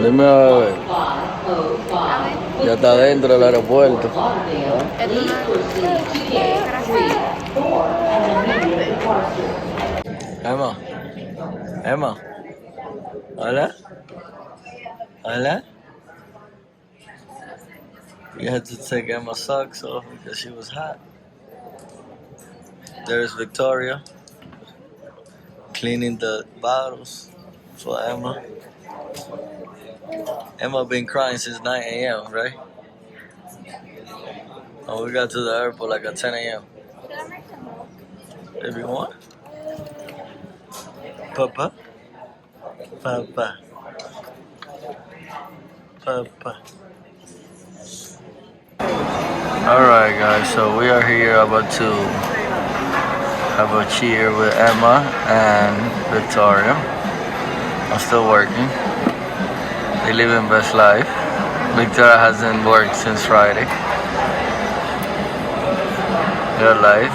Dime a ver. Ya está dentro del aeropuerto. Emma. Emma. Hola. Hola. You had to take Emma's socks off because she was hot. There's Victoria cleaning the bottles for Emma. Emma been crying since 9 a.m., right? Oh, we got to the airport like at 10 a.m. Baby, what? Papa? Papa. Papa. Alright guys, so we are here about to have a cheer with Emma and Victoria. I'm still working. They living best life. Victoria hasn't worked since Friday. Good life.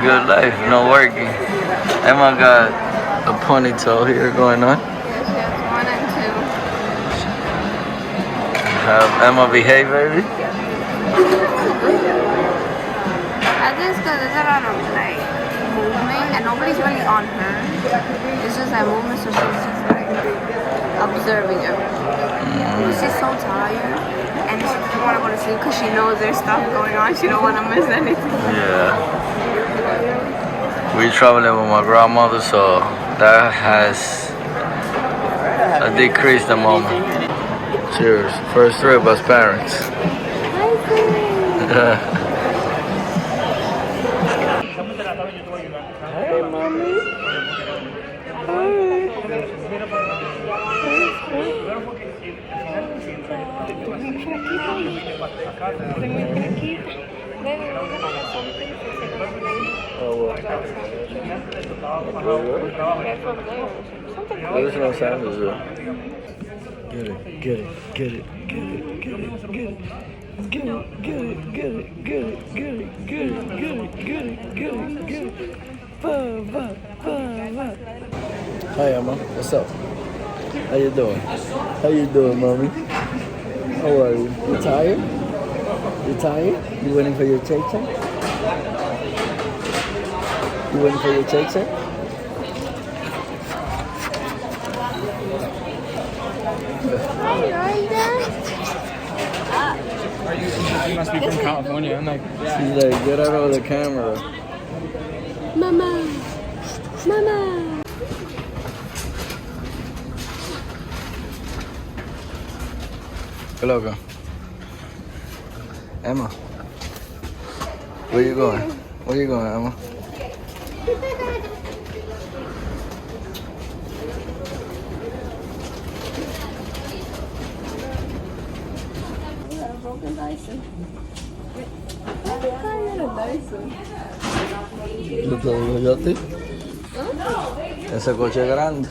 Good life, no working. Emma got a ponytail here going on. Yes, yes, 1 and 2. Have Emma behave, baby? I think because there's a lot of like movement and nobody's really on her. It's just that movement, so she's just like observing everything. She's so tired and she doesn't want to go to sleep because she knows there's stuff going on. She don't want to miss anything. Yeah. We're traveling with my grandmother, so that has decreased the moment. Cheers. First trip as parents. Hey, mommy. There's no sandwiches. Get it, get it, get it, get it, get it, get it. Get it, get it, get it, get it, get it, get it, get it, get it, get it, get it. Hi Emma, what's up? How you doing? How you doing, mommy? How are you? You tired? You tired? You waiting for your check? You waiting for your check? You must be from California. I'm like, yeah. She's like, get out of the camera. Mama, mama. ¿Qué loco? Emma. Where you going? Where you going, Emma? Broken Dyson. What kind of Dyson? ¿Lo yo a ti? Ese coche grande.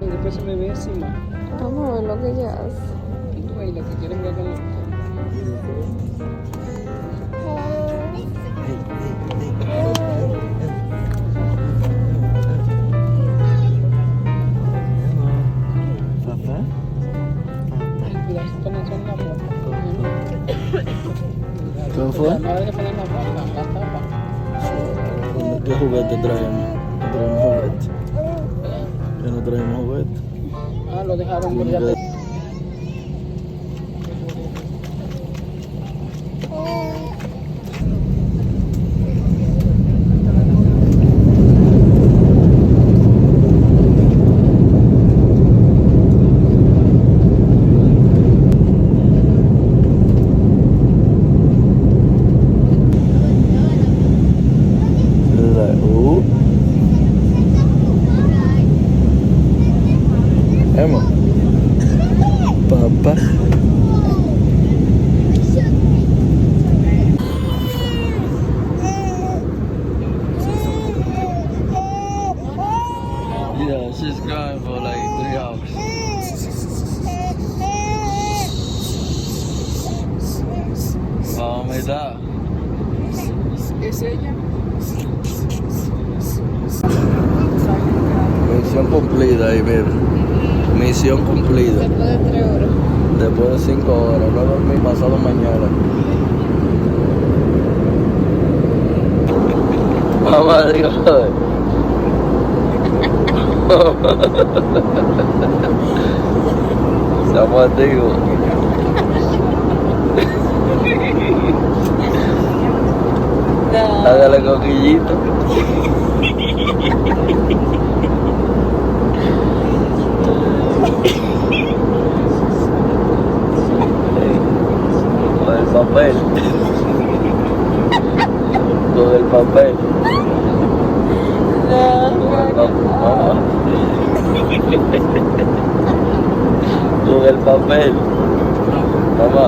Después se me ve encima. Vamos a ver lo que ella hace. Y tú ahí, lo que quieren ver con ¿Cómo fue? No hay que poner la tapa. ¿Qué juguete traemos? No traemos juguete. Ya no traemos juguete. Ah, lo dejaron por allá. Emma. culpa. Yeah, she's crying for like 3 hours. Vamos a ¿Es ella? Misión cumplida ahí, mira. Misión cumplida. Después de 3 horas. Después de 5 horas, no dormí pasado mañana. Mamá, digo, estamos activos. No. Hágale coquillito. Con el papel. Con el papel. Con el papel. Mamá.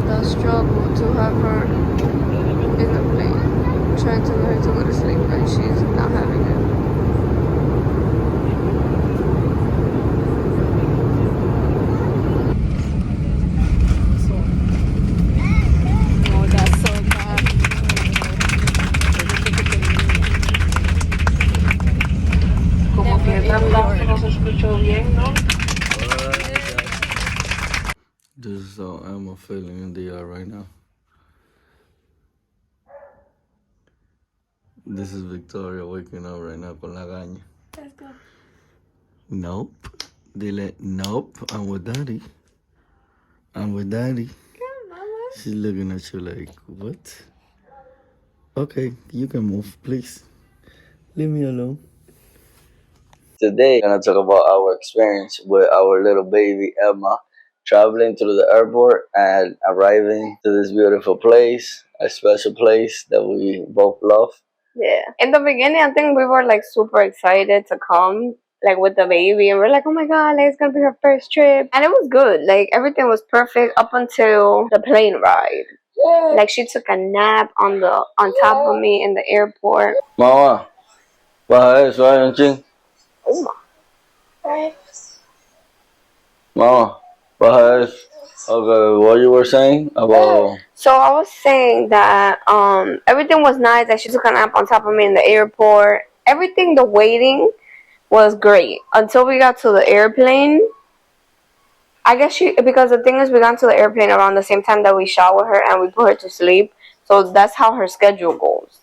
The struggle to have her in the plane, trying to get her to go to sleep, and she's not having it. Oh, that's so bad. Como que no se escuchó bien, ¿no? This is how Emma feeling in the air right now. This is Victoria waking up right now con la gaña. Let's go. Nope. Dile, nope. I'm with daddy. I'm with daddy. Come, mama. She's looking at you like, what? Okay, you can move, please. Leave me alone. Today, we're gonna talk about our experience with our little baby Emma traveling through the airport and arriving to this beautiful place, a special place that we both love. Yeah. In the beginning, I think we were like super excited to come, like with the baby, and we're like, oh my god, like, it's gonna be her first trip. And it was good. Like everything was perfect up until the plane ride. Yeah. Like she took a nap on top of me in the airport. Mama, baja eso, un ching. Oh my. Mama, baja eso. Okay, what you were saying about... So I was saying that everything was nice. That she took a nap on top of me in the airport. Everything, the waiting was great until we got to the airplane. I guess because the thing is, we got to the airplane around the same time that we shower her and we put her to sleep. So that's how her schedule goes.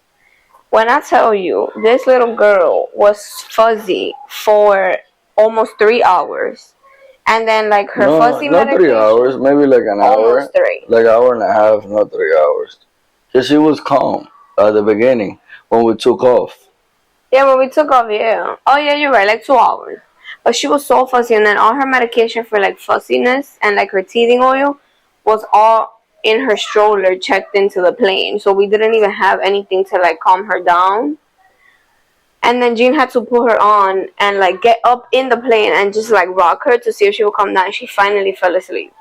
When I tell you, this little girl was fuzzy for almost 3 hours. And then, like, her fuzzy not medication. 3 hours, maybe like an hour. Almost 3. Like an hour and a half, not 3 hours. Because she was calm at the beginning when we took off. Yeah, when we took off, yeah. Oh, yeah, you're right, like 2 hours. But she was so fuzzy, and then all her medication for, like, fuzziness and, like, her teething oil was all in her stroller checked into the plane. So we didn't even have anything to, like, calm her down. And then Jean had to put her on and, like, get up in the plane and just, like, rock her to see if she would come down. She finally fell asleep.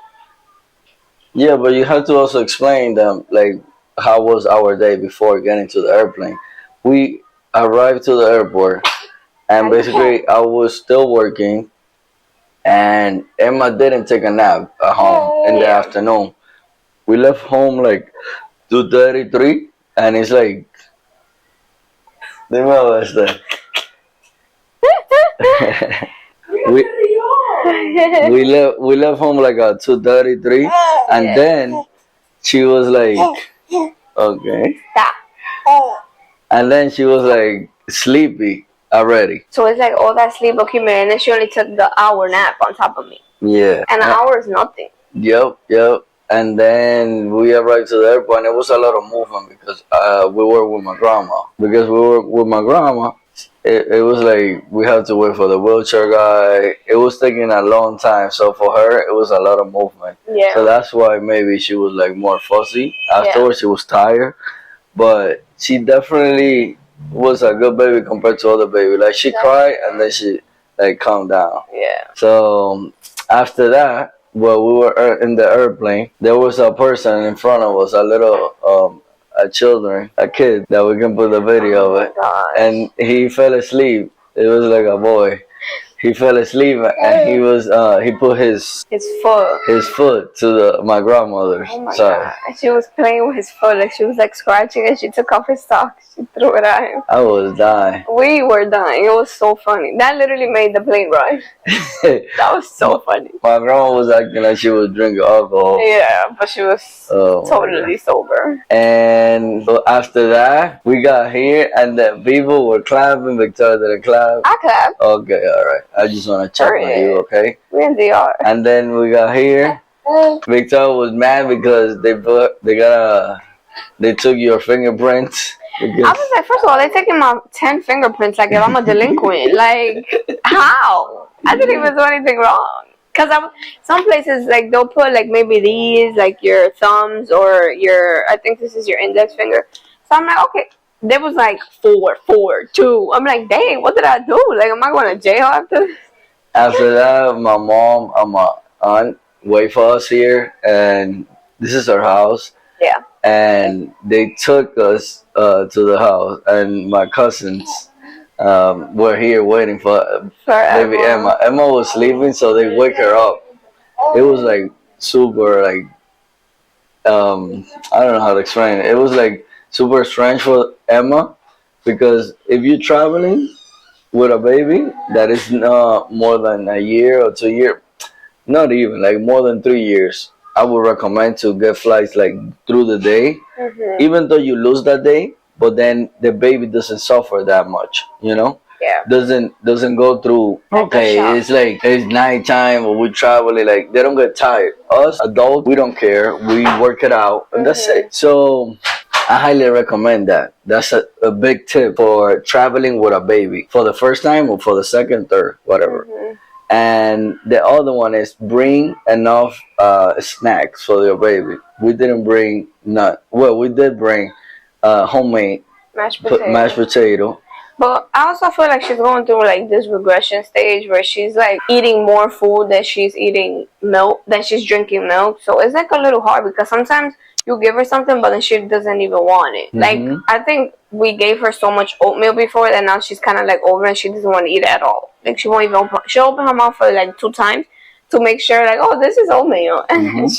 Yeah, but you have to also explain them, like, how was our day before getting to the airplane. We arrived to the airport, and basically I was still working, and Emma didn't take a nap at home in the afternoon. We left home like 2:33, and it's like, dime a ver este. we left home like at 2:33, and then she was like, okay, and then she was like sleepy already. So it's like all that sleep accumulated, and then she only took the hour nap on top of me. Yeah. And an hour is nothing. Yep. And then we arrived to the airport, and it was a lot of movement because we were with my grandma. Because we were with my grandma, it was like we had to wait for the wheelchair guy. It was taking a long time, so for her, it was a lot of movement. Yeah. So that's why maybe she was like more fussy. Afterwards, she was tired, but she definitely was a good baby compared to other babies. Like she cried and then she like calmed down. Yeah. So after that, while we were in the airplane, there was a person in front of us, a little a kid that we can put the video of it, and he fell asleep. It was like a boy. He fell asleep and he put his foot to my grandmother's side. God. She was playing with his foot, like she was like scratching, and she took off his socks. She threw it at him. I was dying. We were dying. It was so funny. That literally made the plane ride. That was so funny. My grandma was acting like she was drinking alcohol. Yeah, but she was totally sober. And so after that, we got here, and the people were clapping. Victoria didn't clap. I clapped. Okay, all right. I just want to check on you, okay? We in DR. And then we got here. Victoria was mad because they took your fingerprints. I was like, first of all, they're taking my 10 fingerprints like if I'm a delinquent. Like, how? I didn't even do anything wrong. Because some places, like, they'll put, like, maybe these, like, your thumbs or I think this is your index finger. So I'm like, okay. There was, like, 4, 2. I'm like, dang, what did I do? Like, am I going to jail after this? After that, my mom and my aunt wait for us here, and this is our house. Yeah. And they took us to the house, and my cousins were here waiting for baby Emma. Emma was sleeping, so they wake her up. It was like super, like, I don't know how to explain it. It was like super strange for Emma, because if you're traveling with a baby that is not more than a year or 2 years, not even, like more than 3 years, I would recommend to get flights like through the day, even though you lose that day, but then the baby doesn't suffer that much, you know? Yeah. Doesn't go through, okay, it's like, it's nighttime or we're traveling, like, they don't get tired. Us, adults, we don't care. We work it out, and that's it. So I highly recommend that. That's a big tip for traveling with a baby for the first time or for the second, third, whatever. And the other one is bring enough snacks for your baby. We didn't bring we did bring homemade mashed potato. But I also feel like she's going through like this regression stage where she's like eating more food than she's eating milk, than she's drinking milk. So it's like a little hard because sometimes you give her something, but then she doesn't even want it. Like, I think we gave her so much oatmeal before that now she's kind of like over and she doesn't want to eat it at all. Like, she won't even she'll open her mouth for like 2 times to make sure, like, oh, this is oatmeal. And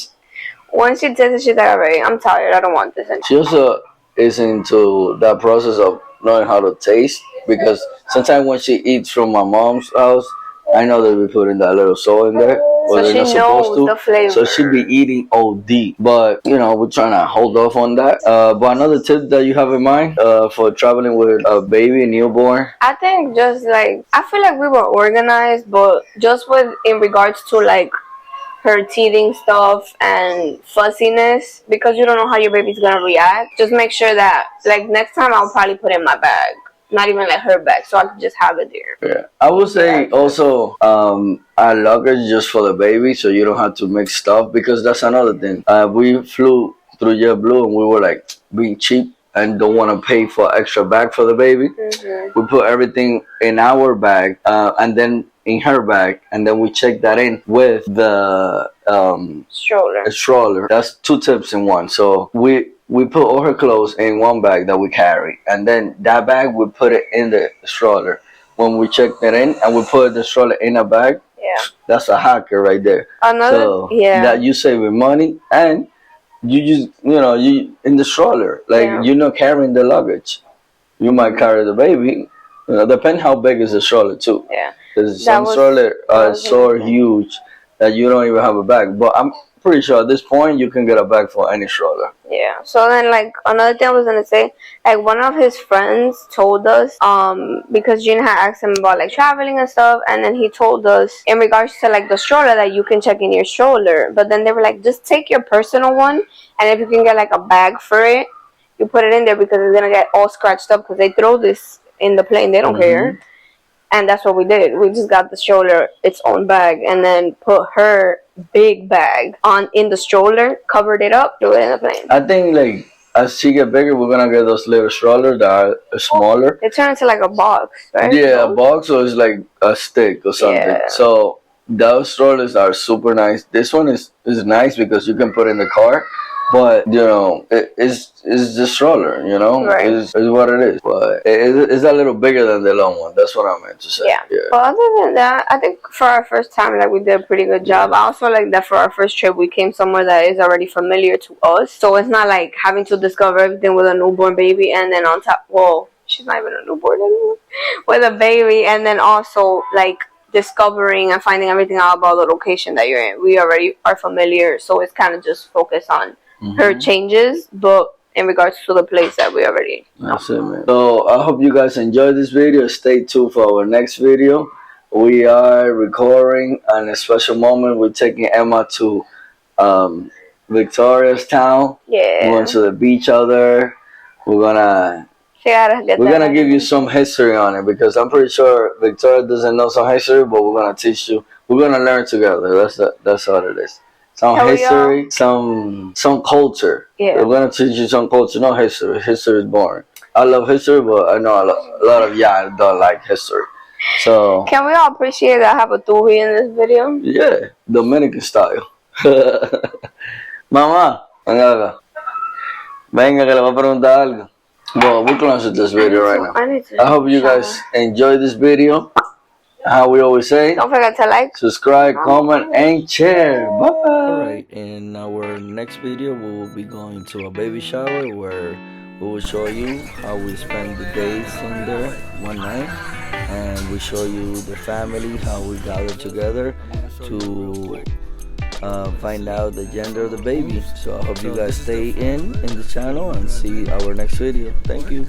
once she tastes it, she's like, all right, I'm tired. I don't want this anymore. She also is into that process of knowing how to taste, because sometimes when she eats from my mom's house, I know that we put in that little salt in there. So she knows the flavor. So she'd be eating OD. But, you know, we're trying to hold off on that. But another tip that you have in mind for traveling with a baby, newborn? I think just like, I feel like we were organized, but just in regards to like her teething stuff and fussiness, because you don't know how your baby's going to react. Just make sure that, like, next time I'll probably put it in my bag. Not even like her bag, so I could just have it there. Yeah, I would say also our luggage just for the baby, so you don't have to mix stuff, because that's another thing. We flew through JetBlue and we were like being cheap and don't want to pay for extra bag for the baby. We put everything in our bag and then in her bag, and then we check that in with the stroller. That's 2 tips in one. So we put all her clothes in one bag that we carry, and then that bag we put it in the stroller. when we checked it in and we put the stroller in a bag, Yeah. that's a hacker right there. Another, That you saving money, and you just, you in the stroller, like you're not carrying the luggage. You might carry the baby. Depend how big is the stroller too. Yeah. Because some stroller are so huge that you don't even have a bag. But I'm pretty sure at this point you can get a bag for any stroller. Yeah. So then, like, another thing I was gonna say, like, one of his friends told us, because Gina had asked him about like traveling and stuff, and then he told us in regards to like the stroller that you can check in your stroller. But then they were like, just take your personal one, and if you can get like a bag for it, you put it in there because it's gonna get all scratched up because they throw this in the plane. They don't care. And that's what we did. We just got the stroller its own bag and then put her big bag in the stroller, covered it up, threw it in the plane. I think like as she get bigger, we're gonna get those little strollers that are smaller. It turned into like a box, right? Yeah, a box, or it's like a stick or something. Yeah. So those strollers are super nice. This one is nice because you can put it in the car. But it's the stroller, Right. It's what it is. But it's a little bigger than the long one. That's what I meant to say. Yeah. But other than that, I think for our first time, like, we did a pretty good job. I also like that for our first trip, we came somewhere that is already familiar to us, so it's not like having to discover everything with a newborn baby, and then on top, well, she's not even a newborn anymore, with a baby, and then also like discovering and finding everything out about the location that you're in. We already are familiar, so it's kind of just focused on her changes, but in regards to the place that we already know. That's it, man. So I hope you guys enjoyed this video. Stay tuned for our next video. We are recording on a special moment. We're taking Emma to Victoria's town. Yeah. We went to the beach out there. We're gonna give you some history on it because I'm pretty sure Victoria doesn't know some history, but we're gonna teach you. We're gonna learn together. That's what it is. Some history, some culture. Yeah. We're gonna teach you some culture, not history. History is boring. I love history, but I know a lot of y'all don't like history. So can we all appreciate that I have a tubi in this video? Yeah, Dominican style. Mamá, venga acá. Venga que le voy a preguntar algo. Well, we're closing this video right now. I hope you guys enjoyed this video. How we always say, don't forget to like, subscribe, comment, and share. Bye. Alright, in our next video, we will be going to a baby shower where we will show you how we spend the days in there one night. And we show you the family, how we gather together to find out the gender of the baby. So I hope you guys stay in the channel and see our next video. Thank you.